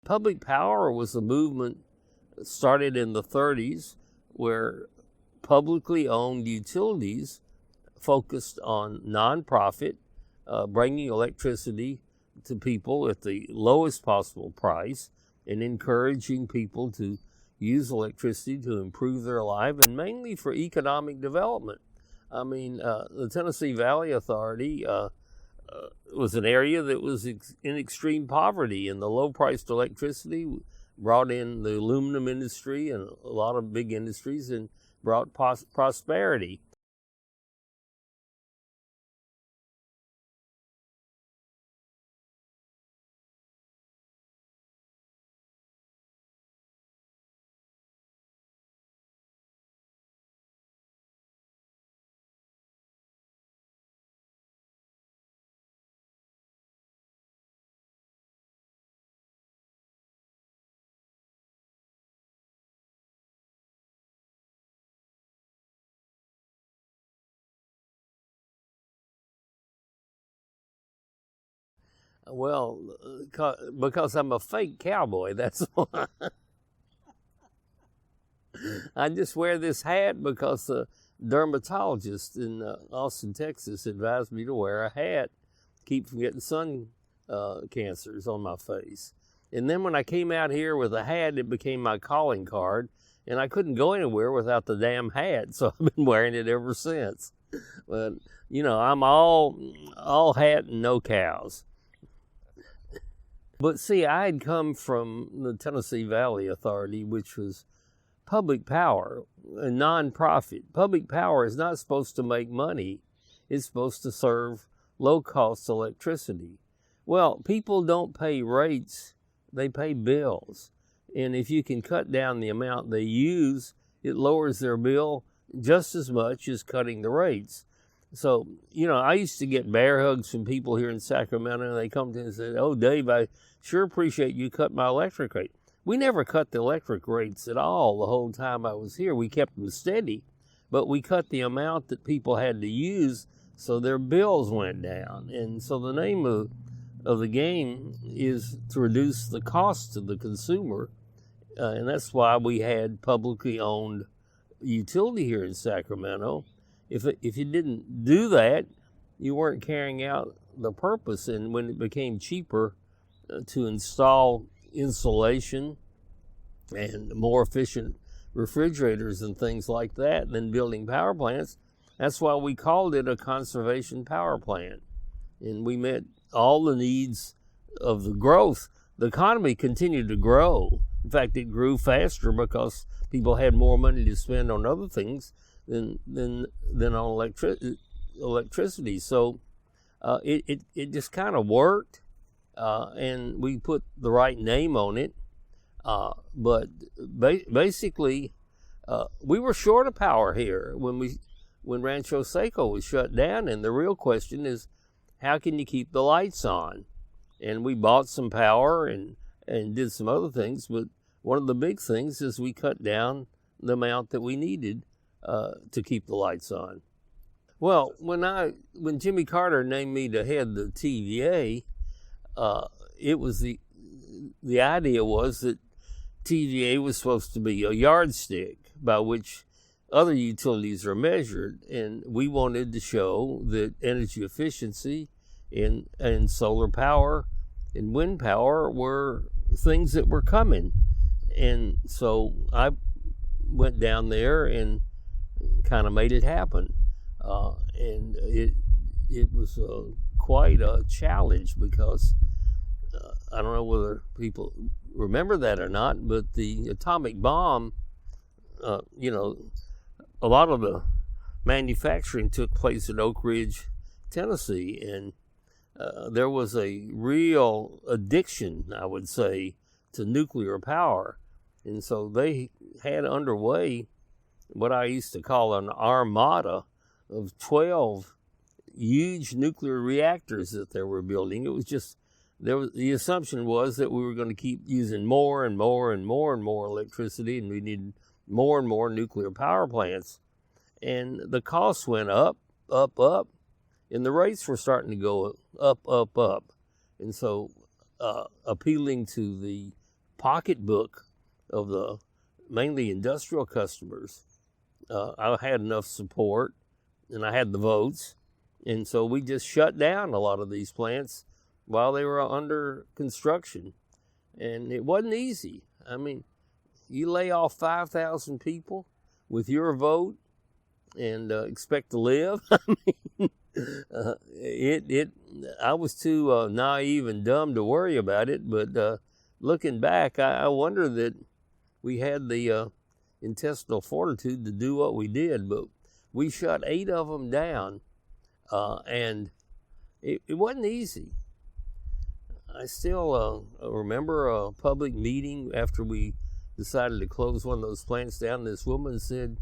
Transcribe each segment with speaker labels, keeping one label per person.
Speaker 1: Public power was a movement that started in the 30s where publicly owned utilities focused on nonprofit, bringing electricity to people at the lowest possible price and encouraging people to use electricity to improve their life, and mainly for economic development. I mean, the Tennessee Valley Authority was an area that was in extreme poverty, and the low-priced electricity brought in the aluminum industry and a lot of big industries and brought prosperity. Well, because I'm a fake cowboy, that's why. I just wear this hat because a dermatologist in Austin, Texas advised me to wear a hat, keep from getting sun cancers on my face. And then when I came out here with a hat, it became my calling card, and I couldn't go anywhere without the damn hat, so I've been wearing it ever since. But, you know, I'm all hat and no cows. But see, I had come from the Tennessee Valley Authority, which was public power, a nonprofit. Public power is not supposed to make money. It's supposed to serve low-cost electricity. Well, people don't pay rates. They pay bills. And if you can cut down the amount they use, it lowers their bill just as much as cutting the rates. So, you know, I used to get bear hugs from people here in Sacramento, and they come to me and say, "Oh, Dave, I sure appreciate you cut my electric rate." We never cut the electric rates at all the whole time I was here. We kept them steady, but we cut the amount that people had to use so their bills went down. And so the name of the game is to reduce the cost to the consumer, and that's why we had publicly owned utility here in Sacramento. If you didn't do that, you weren't carrying out the purpose. And when it became cheaper to install insulation and more efficient refrigerators and things like that than building power plants, that's why we called it a conservation power plant. And we met all the needs of the growth. The economy continued to grow. In fact, it grew faster because people had more money to spend on other things than on electricity. So it just kind of worked, and we put the right name on it. But basically, we were short of power here when Rancho Seco was shut down, and the real question is, how can you keep the lights on? And we bought some power and did some other things, but one of the big things is we cut down the amount that we needed to keep the lights on. Well, when Jimmy Carter named me to head the TVA, it was the idea was that TVA was supposed to be a yardstick by which other utilities are measured, and we wanted to show that energy efficiency and solar power and wind power were things that were coming. And so I went down there and kind of made it happen. And it was quite a challenge because I don't know whether people remember that or not, but the atomic bomb, a lot of the manufacturing took place in Oak Ridge, Tennessee, and there was a real addiction, I would say, to nuclear power. And so they had underway what I used to call an armada of 12 huge nuclear reactors that they were building. It was just, the assumption was that we were going to keep using more and more and more and more electricity, and we needed more and more nuclear power plants. And the costs went up, and the rates were starting to go up. And so appealing to the pocketbook of the mainly industrial customers. I had enough support, and I had the votes, and so we just shut down a lot of these plants while they were under construction. And it wasn't easy. I mean, you lay off 5,000 people with your vote and expect to live. I mean, I was too naive and dumb to worry about it. But looking back, I wonder that we had the intestinal fortitude to do what we did. But we shut 8 of them down, and it wasn't easy. I still remember a public meeting after we decided to close one of those plants down. This woman said,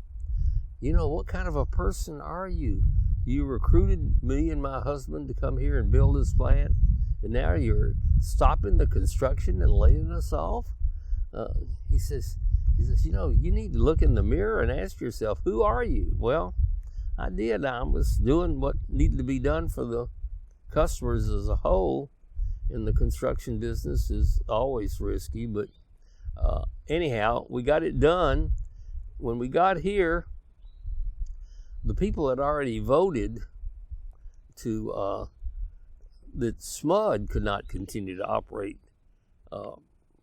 Speaker 1: "You know, what kind of a person are you? You recruited me and my husband to come here and build this plant, and now you're stopping the construction and laying us off?" He says, "You know, you need to look in the mirror and ask yourself, who are you?" Well, I did. I was doing what needed to be done for the customers as a whole. And the construction business is always risky, but anyhow, we got it done. When we got here, the people had already voted to that SMUD could not continue to operate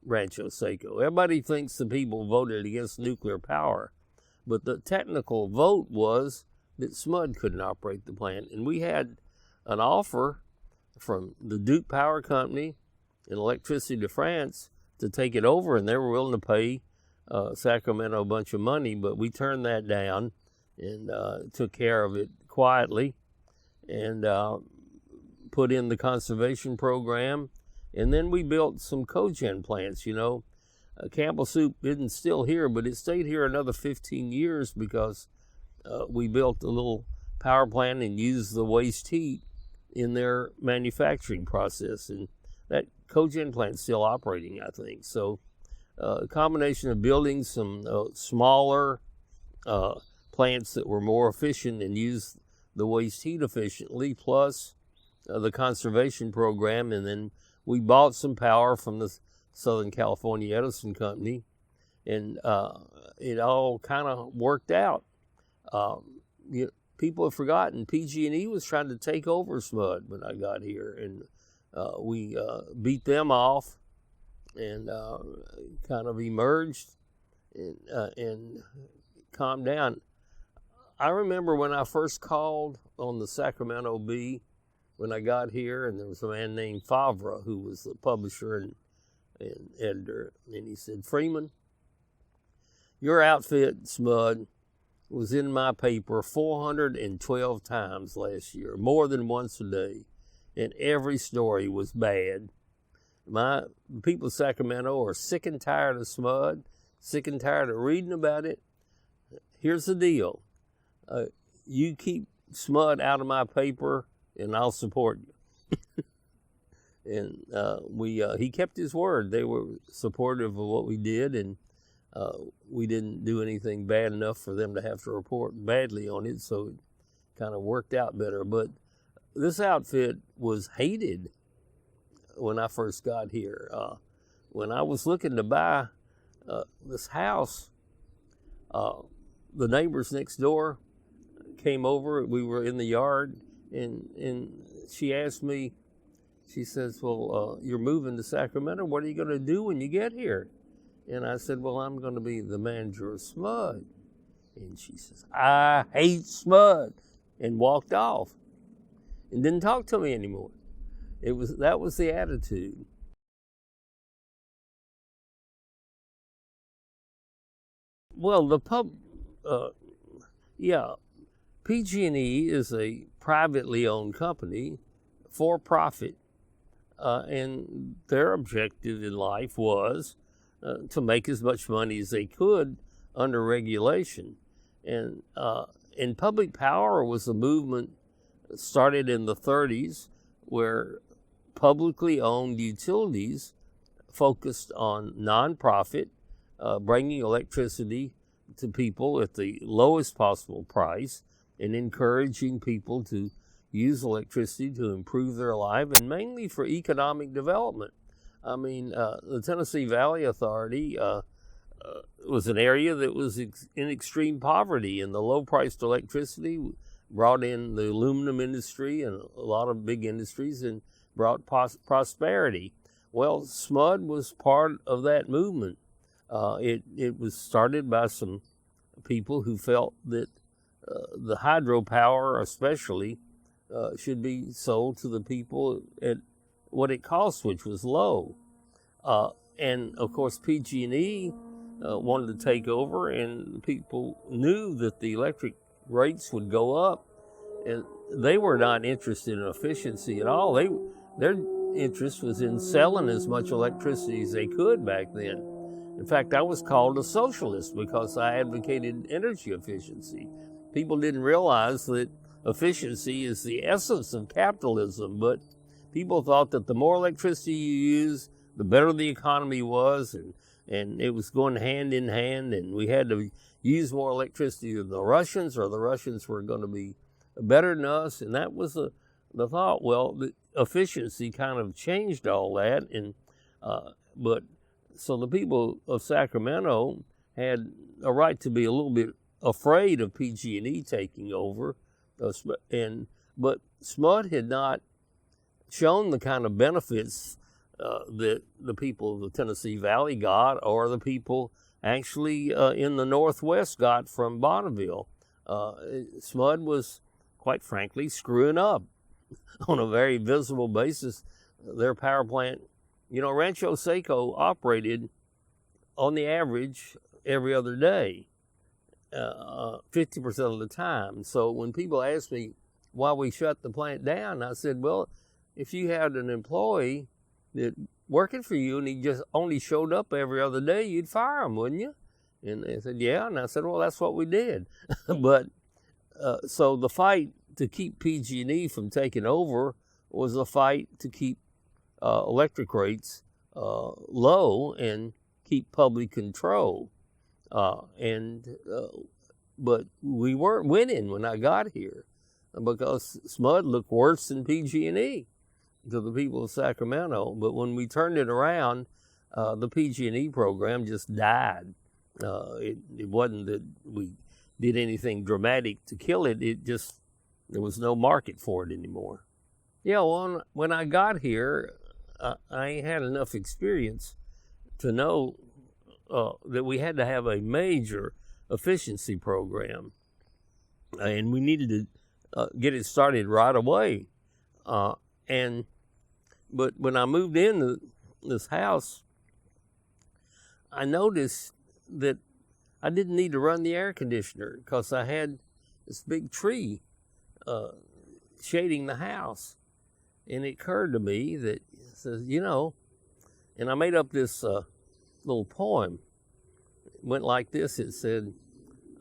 Speaker 1: Rancho Seco. Everybody thinks the people voted against nuclear power, but the technical vote was that SMUD couldn't operate the plant. And we had an offer from the Duke Power Company and Electricity de France to take it over, and they were willing to pay Sacramento a bunch of money, but we turned that down and took care of it quietly and put in the conservation program. And then we built some cogen plants. You know, Campbell Soup isn't still here, but it stayed here another 15 years because we built a little power plant and used the waste heat in their manufacturing process, and that cogen plant's still operating, I think. So a combination of building some smaller plants that were more efficient and used the waste heat efficiently, plus the conservation program, and then we bought some power from the Southern California Edison Company, and it all kind of worked out. People have forgotten PG&E was trying to take over SMUD when I got here, and we beat them off and kind of emerged and calmed down. I remember when I first called on the Sacramento Bee when I got here, and there was a man named Favre who was the publisher and editor, and he said, "Freeman, your outfit, SMUD, was in my paper 412 times last year, more than once a day, and every story was bad. The people of Sacramento are sick and tired of SMUD, sick and tired of reading about it. Here's the deal. You keep SMUD out of my paper, and I'll support you." And he kept his word. They were supportive of what we did, and we didn't do anything bad enough for them to have to report badly on it, so it kind of worked out better. But this outfit was hated when I first got here. When I was looking to buy this house, the neighbors next door came over. We were in the yard, and she asked me, she says, "Well, you're moving to Sacramento. What are you going to do when you get here?" And I said, "Well, I'm going to be the manager of SMUD." And she says, "I hate SMUD," and walked off and didn't talk to me anymore. That was the attitude. Well, PG&E is a privately owned company, for profit, and their objective in life was to make as much money as they could under regulation. And public power was a movement started in the 30s where publicly owned utilities focused on nonprofit, bringing electricity to people at the lowest possible price and encouraging people to use electricity to improve their life, and mainly for economic development. I mean, the Tennessee Valley Authority was an area that was in extreme poverty, and the low-priced electricity brought in the aluminum industry and a lot of big industries and brought prosperity. Well, SMUD was part of that movement. It was started by some people who felt that the hydropower especially should be sold to the people at what it cost, which was low. And of course PG&E wanted to take over, and people knew that the electric rates would go up, and they were not interested in efficiency at all. Their interest was in selling as much electricity as they could back then. In fact, I was called a socialist because I advocated energy efficiency. People didn't realize that efficiency is the essence of capitalism, but people thought that the more electricity you use, the better the economy was, and it was going hand in hand, and we had to use more electricity than the Russians, or the Russians were going to be better than us, and that was the thought. Well, the efficiency kind of changed all that, and but so the people of Sacramento had a right to be a little bit afraid of PG&E taking over, but SMUD had not shown the kind of benefits that the people of the Tennessee Valley got, or the people actually in the Northwest got from Bonneville. SMUD was, quite frankly, screwing up on a very visible basis. Their power plant, Rancho Seco operated on the average every other day, 50% of the time. So when people asked me why we shut the plant down, I said, well, if you had an employee that working for you and he just only showed up every other day, you'd fire him, wouldn't you? And they said, yeah. And I said, well, that's what we did. But so the fight to keep PG&E from taking over was a fight to keep electric rates low and keep public control. But we weren't winning when I got here, because SMUD looked worse than PG&E to the people of Sacramento. But when we turned it around, the PG&E program just died. It wasn't that we did anything dramatic to kill it. There was no market for it anymore. Yeah, well, when I got here, I ain't had enough experience to know that we had to have a major efficiency program, and we needed to get it started right away. But when I moved into this house, I noticed that I didn't need to run the air conditioner because I had this big tree shading the house. And it occurred to me that, and I made up this little poem. It went like this. It said,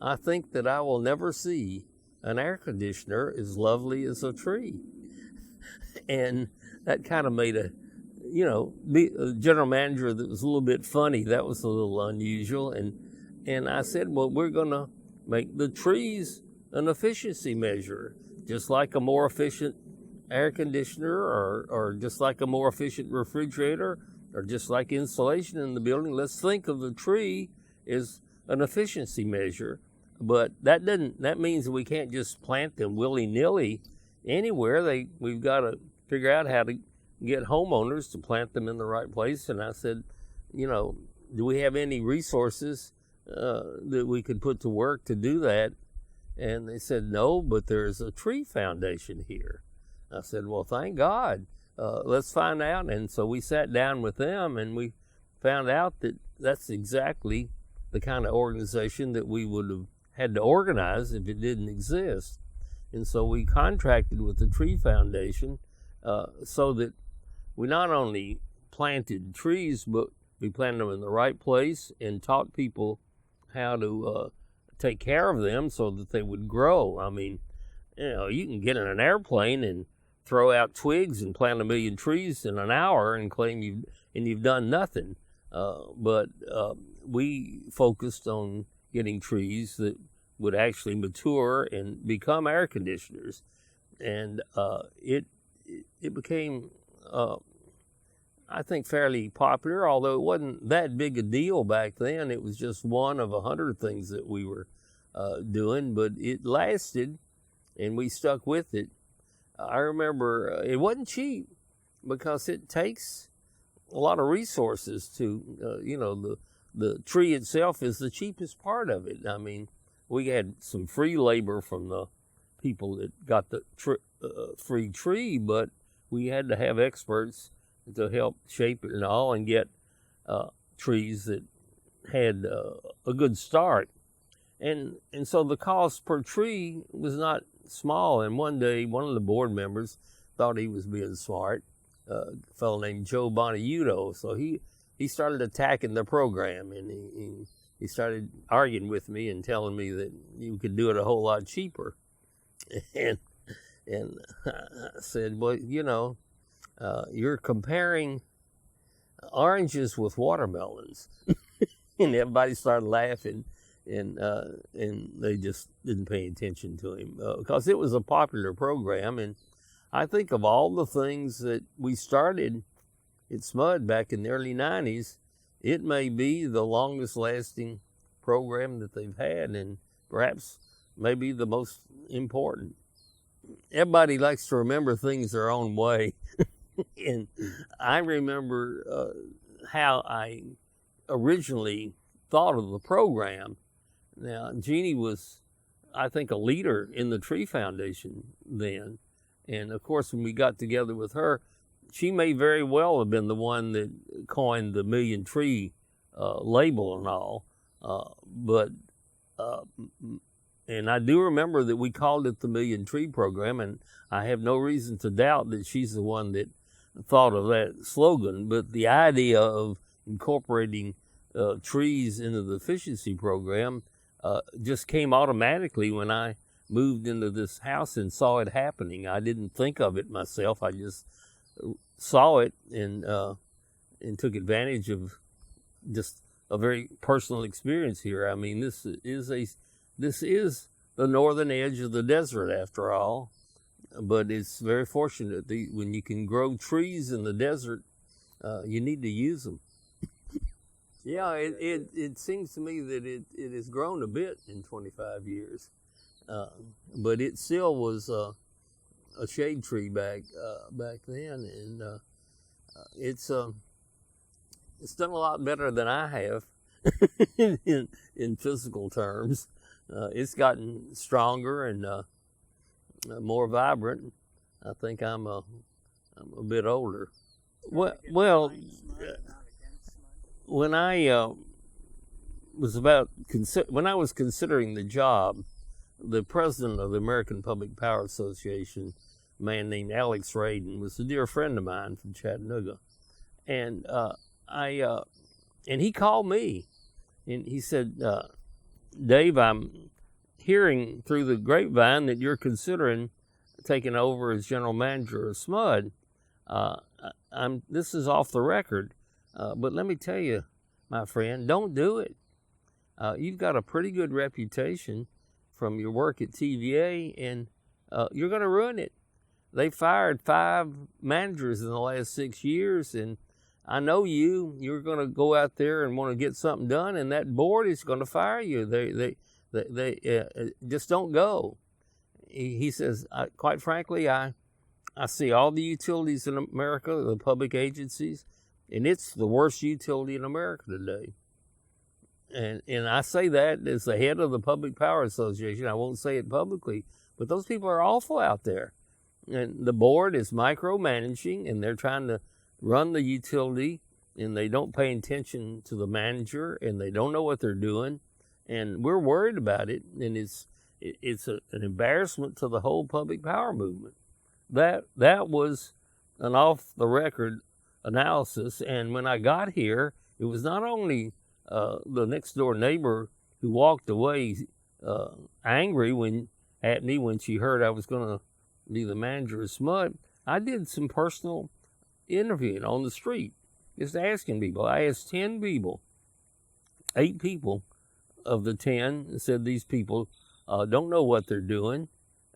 Speaker 1: I think that I will never see an air conditioner as lovely as a tree. And that kind of made a general manager that was a little bit funny. That was a little unusual. And I said, well, we're going to make the trees an efficiency measure, just like a more efficient air conditioner, or just like a more efficient refrigerator, or just like insulation in the building. Let's think of the tree as an efficiency measure. But that means that we can't just plant them willy-nilly anywhere. We've got to figure out how to get homeowners to plant them in the right place. And I said, do we have any resources that we could put to work to do that? And they said, no, but there's a tree foundation here. I said, well, thank God. Let's find out. And so we sat down with them, and we found out that that's exactly the kind of organization that we would have had to organize if it didn't exist. And so we contracted with the Tree Foundation so that we not only planted trees, but we planted them in the right place and taught people how to take care of them so that they would grow. I mean, you can get in an airplane and throw out twigs and plant 1 million trees in an hour and claim you've done nothing. But we focused on getting trees that would actually mature and become air conditioners. And it became I think, fairly popular, although it wasn't that big a deal back then. It was just one of 100 things that we were doing, but it lasted, and we stuck with it. I remember it wasn't cheap because it takes a lot of resources to, the tree itself is the cheapest part of it. I mean, we had some free labor from the people that got the free tree, but we had to have experts to help shape it and all, and get trees that had a good start. And so the cost per tree was not small. And one day, one of the board members thought he was being smart, a fellow named Joe Boniuto. So he started attacking the program, and he started arguing with me and telling me that you could do it a whole lot cheaper. And I said, well, you're comparing oranges with watermelons. And everybody started laughing, and they just didn't pay attention to him because it was a popular program. And I think of all the things that we started at SMUD back in the early 90s, it may be the longest lasting program that they've had, and perhaps maybe the most important. Everybody likes to remember things their own way. And I remember how I originally thought of the program. Now, Jeannie was, I think, a leader in the Tree Foundation then. And of course, when we got together with her, she may very well have been the one that coined the Million Tree label and all. And I do remember that we called it the Million Tree Program, and I have no reason to doubt that she's the one that thought of that slogan. But the idea of incorporating trees into the efficiency program just came automatically when I moved into this house and saw it happening. I didn't think of it myself. I just saw it and took advantage of just a very personal experience here. I mean, this is the northern edge of the desert, after all, but it's very fortunate when you can grow trees in the desert, you need to use them. Yeah, it seems to me that it has grown a bit in 25 years, but it still was a shade tree back then, and it's done a lot better than I have in physical terms. It's gotten stronger and more vibrant. I think I'm a bit older. Well, when I was considering the job, the president of the American Public Power Association, a man named Alex Radin, was a dear friend of mine from Chattanooga, and and he called me, and he said, Dave, I'm hearing through the grapevine that you're considering taking over as general manager of SMUD. This is off the record, but let me tell you, my friend, don't do it. You've got a pretty good reputation from your work at TVA, and you're going to ruin it. They fired 5 managers in the last 6 years, and I know you're going to go out there and want to get something done, and that board is going to fire you. They just don't go. He says, quite frankly, I see all the utilities in America, the public agencies, and it's the worst utility in America today. And I say that as the head of the Public Power Association. I won't say it publicly, but those people are awful out there. And the board is micromanaging, and they're trying to run the utility, and they don't pay attention to the manager, and they don't know what they're doing, and we're worried about it, and it's an embarrassment to the whole public power movement. That was an off-the-record analysis, and when I got here, it was not only the next-door neighbor who walked away angry at me when she heard I was going to be the manager of SMUD. I did some personal interviewing on the street, just asking people. I asked 10 people. 8 people of the 10 said these people don't know what they're doing.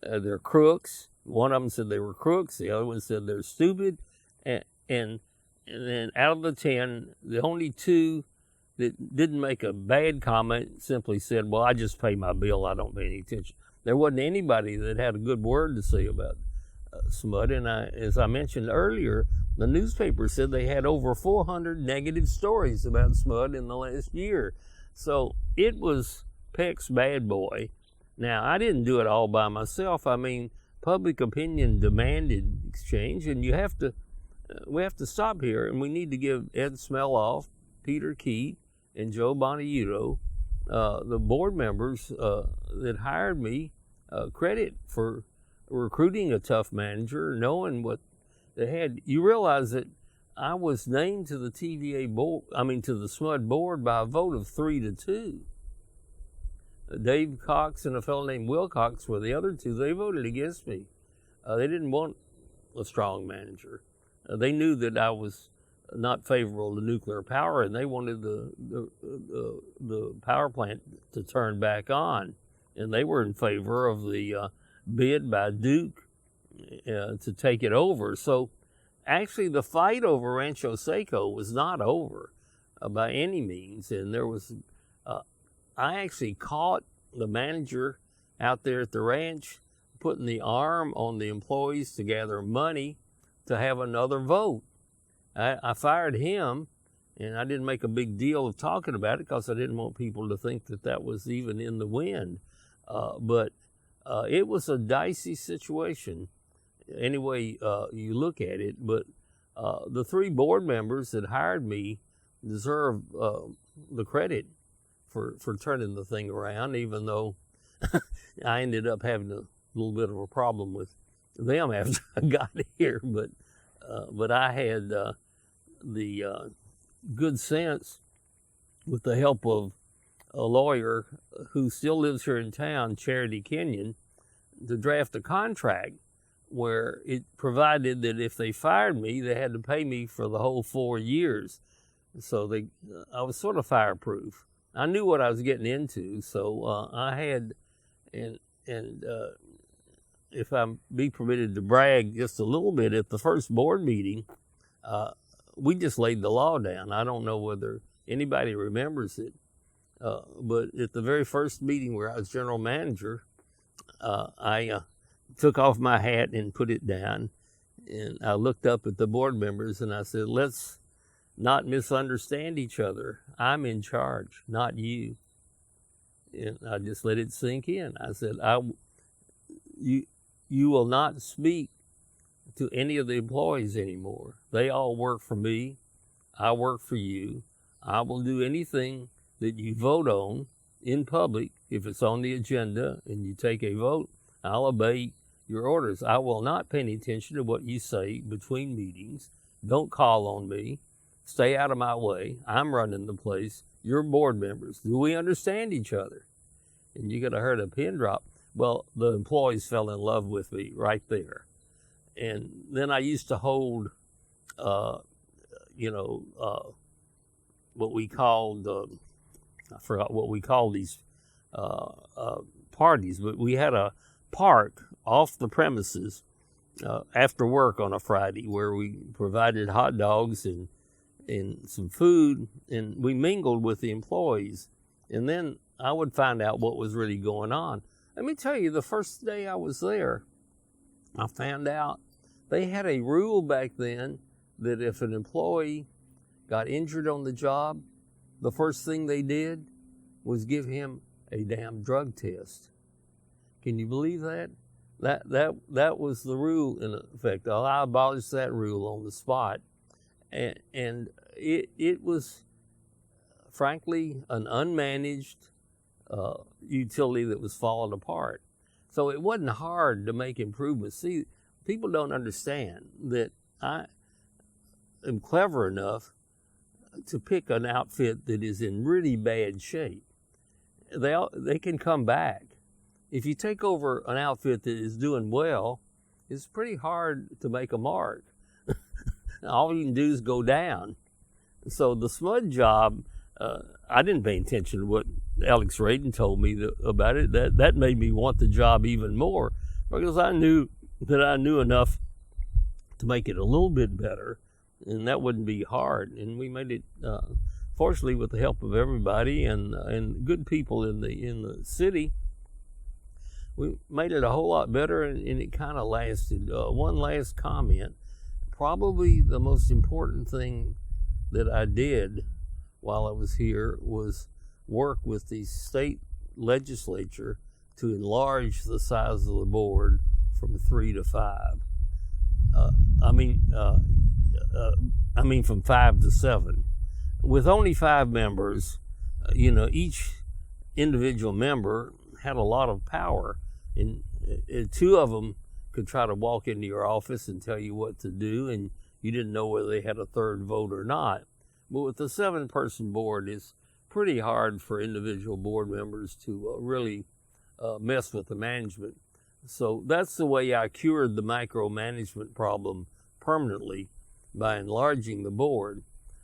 Speaker 1: They're crooks. One of them said they were crooks. The other one said they're stupid. And And then out of the 10, the only 2 that didn't make a bad comment simply said, well, I just pay my bill. I don't pay any attention. There wasn't anybody that had a good word to say about SMUD. And as I mentioned earlier, the newspaper said they had over 400 negative stories about SMUD in the last year. So it was Peck's bad boy. Now, I didn't do it all by myself. I mean, public opinion demanded exchange, and we have to stop here, and we need to give Ed Smeloff, Peter Keat, and Joe Bonaiuto, the board members that hired me, credit for recruiting a tough manager, knowing what they had. You realize that I was named to the TVA board, to the SMUD board by a vote of 3-2. Dave Cox and a fellow named Will Cox were the other 2. They voted against me. They didn't want a strong manager. They knew that I was not favorable to nuclear power, and they wanted the power plant to turn back on. And they were in favor of the bid by Duke to take it over. So actually the fight over Rancho Seco was not over by any means. And there was, I actually caught the manager out there at the ranch putting the arm on the employees to gather money to have another vote. I fired him, and I didn't make a big deal of talking about it because I didn't want people to think that that was even in the wind. But it was a dicey situation, any way you look at it. But the 3 board members that hired me deserve the credit for turning the thing around, even though I ended up having a little bit of a problem with them after I got here. But I had the good sense, with the help of a lawyer who still lives here in town, Charity Kenyon, to draft a contract where it provided that if they fired me, they had to pay me for the whole 4 years. So I was sort of fireproof. I knew what I was getting into, so I had, and if I be permitted to brag just a little bit, at the first board meeting, we just laid the law down. I don't know whether anybody remembers it, but at the very first meeting where I was general manager, I took off my hat and put it down, and I looked up at the board members and I said, let's not misunderstand each other. I'm in charge, not you. And I just let it sink in. I said, you will not speak to any of the employees anymore. They all work for me. I work for you. I will do anything that you vote on in public. If it's on the agenda and you take a vote, I'll obey your orders. I will not pay any attention to what you say between meetings. Don't call on me. Stay out of my way. I'm running the place. You're board members. Do we understand each other? And you could have heard a pin drop. Well, the employees fell in love with me right there. And then I used to hold, what we called, I forgot what we called these parties, but we had a park off the premises after work on a Friday where we provided hot dogs and some food, and we mingled with the employees. And then I would find out what was really going on. Let me tell you, the first day I was there, I found out they had a rule back then that if an employee got injured on the job, the first thing they did was give him a damn drug test. Can you believe that? That was the rule in effect. I abolished that rule on the spot. And it was, frankly, an unmanaged utility that was falling apart. So it wasn't hard to make improvements. See, people don't understand that I am clever enough to pick an outfit that is in really bad shape. They can come back. If you take over an outfit that is doing well, it's pretty hard to make a mark. All you can do is go down. So the SMUD job, I didn't pay attention to what Alex Radin told me about it. That made me want the job even more, because I knew that I knew enough to make it a little bit better. and that wouldn't be hard. And we made it, fortunately, with the help of everybody and good people in the city. We made it a whole lot better, and it kind of lasted. One last comment. Probably the most important thing that I did while I was here was work with the state legislature to enlarge the size of the board from 3 to 5. From 5 to 7. With only 5 members, each individual member had a lot of power, and 2 of them could try to walk into your office and tell you what to do, and you didn't know whether they had a third vote or not. But with the 7-person board, it's pretty hard for individual board members to really mess with the management. So that's the way I cured the micromanagement problem permanently, by enlarging the board.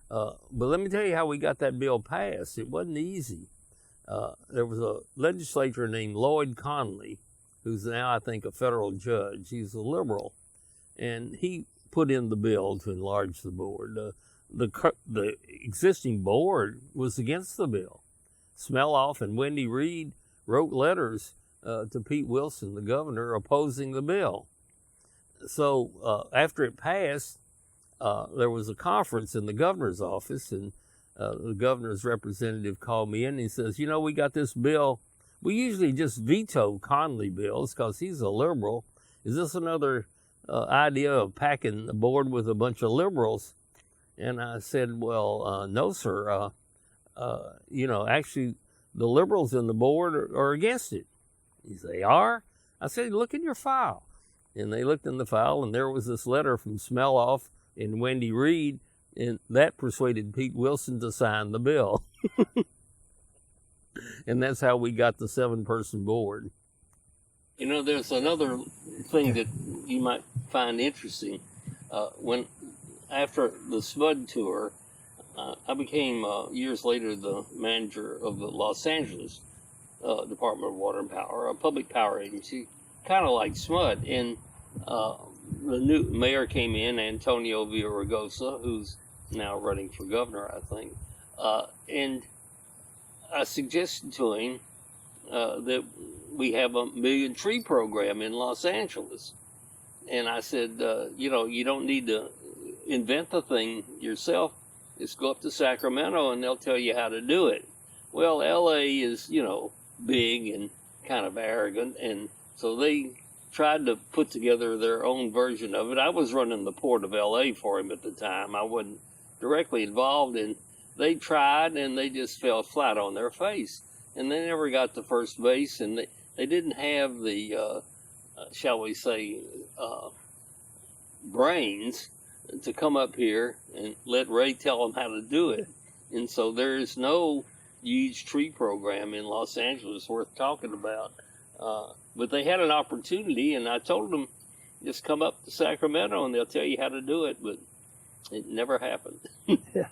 Speaker 1: But let me tell you how we got that bill passed. It wasn't easy. There was a legislator named Lloyd Conley, who's now, I think, a federal judge. He's a liberal, and he put in the bill to enlarge the board. The existing board was against the bill. Smeloff and Wendy Reed wrote letters to Pete Wilson, the governor, opposing the bill. So after it passed, there was a conference in the governor's office, and the governor's representative called me in and he says, we got this bill. We usually just veto Conley bills because he's a liberal. Is this another idea of packing the board with a bunch of liberals? And I said, well, no, sir. Actually, the liberals in the board are against it. He said, they are? I said, look in your file. And they looked in the file, and there was this letter from Smeloff and Wendy Reed, and that persuaded Pete Wilson to sign the bill. And that's how we got the 7-person board. There's another thing that you might find interesting. After the SMUD tour, I became, years later, the manager of the Los Angeles Department of Water and Power, a public power agency, kind of like SMUD. And the new mayor came in, Antonio Villaraigosa, who's now running for governor, I think. And I suggested to him that we have a 1 million tree program in Los Angeles. And I said, you don't need to invent the thing yourself. Just go up to Sacramento and they'll tell you how to do it. Well, LA is, big and kind of arrogant, and so they tried to put together their own version of it. I was running the Port of LA for him at the time. I wasn't directly involved, and they tried and they just fell flat on their face. And they never got to first base, and they didn't have the, shall we say, brains to come up here and let Ray tell them how to do it. And so there's no huge tree program in Los Angeles worth talking about. But they had an opportunity, and I told them, just come up to Sacramento and they'll tell you how to do it, but it never happened.
Speaker 2: Yeah.